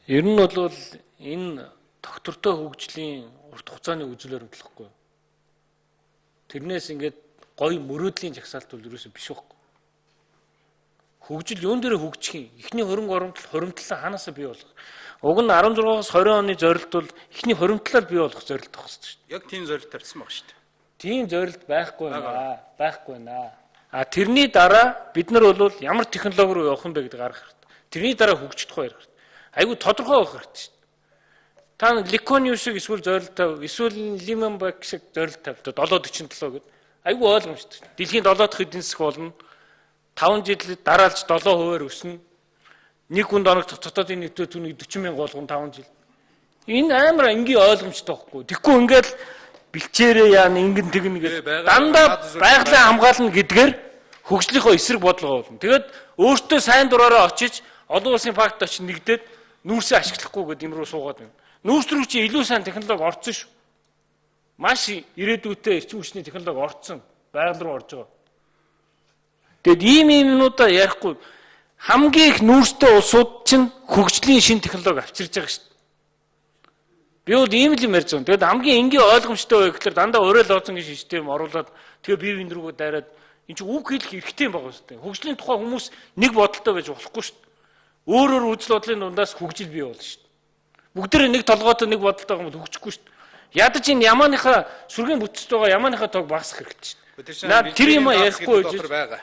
Ер нь бол энэ доктортой хөгжлийн урт хугацааны үзэл баримтлахгүй. Тэрнээс ингээд гоё мөрөөдлийн жагсаалт бол ерөөсөө биш байхгүй. Хөгжил юун дээр хөгжих юм? Эхний хоримтлал хаанаас бий болох? Уг нь 16-аас 20 оны зорилт бол эхний хоримтлал бий болох зорилт байх хэрэгтэй шүү дээ. Яг тийм зорилт тавьсан баг шүү дээ. Тийм зорилт байхгүй байна. Байхгүй байна. Тэрний дараа бид нар бол ямар технологи руу явах юм бэ гэдэг гарах хэрэгтэй. Тэрний дараа хөгжих тухай ярих хэрэгтэй. Айгу тодорхой байх хэрэгтэй шүү дээ. Та Ликониу шиг эсвэл зорилт тав, эсвэл Лименбек шиг зорилт тавьдаг 747 гэдэг. Айгу ойлгомжтой. Дэлхийн 7 дахь эдийн засаг болно. 5 жил дараалж 7% өснө. Нэг хүнд оног дотоодын нийтийн түүний 40 мянга болгон 5 жил. Энэ амар энгийн ойлгомжтой байхгүй. Тэгэхгүй ингээд бэлчээрээ яана ингэн тэгнэ гэдэг. Дандаа байгалаа хамгаална гэдгээр хөгжлийнхөө эсрэг бодлого болно. Тэгээд өөртөө сайн дураараа очиж олон улсын факт очиж нэгдээд нүүрсээ ашиглахгүй гэдэг юм руу суугаад байна. Нүүрс рүү чи илүү сайн технологи орсон шүү. Маш ирээдүйтэй эрчим хүчний технологи орсон. Байгаль руу орж байгаа. Тэгэд ийм юмнуудаа ярихгүй хамгийн их нүүрстэй улсууд чинь хөгжлийн шин технологи авчирж байгаа шүү. Би бол ийм л юм ярьж байгаа. Тэгэд хамгийн энгийн ойлгомжтой бай гэхээр дандаа орой лоцингийн систем оруулаад тэгээ бие биен рүүгээ дайраад энэ чинь үг хэлэх хэрэгтэй юм байгаа шүү дээ. Хөгжлийн тухай хүмүүс нэг бодолтой байж болохгүй шүү. Өөрөөр үзэл бодлын дундаас хөгжил бий болно шүү. Бүгдээрээ нэг толгойтой нэг бодолтой байгаа юм хөгжихгүй шүү. Ядаж энэ ямааныхаа сүргийн бүтцэд байгаа ямааныхаа тог багасах хэрэгтэй шүү. Тэр юм ярихгүй байж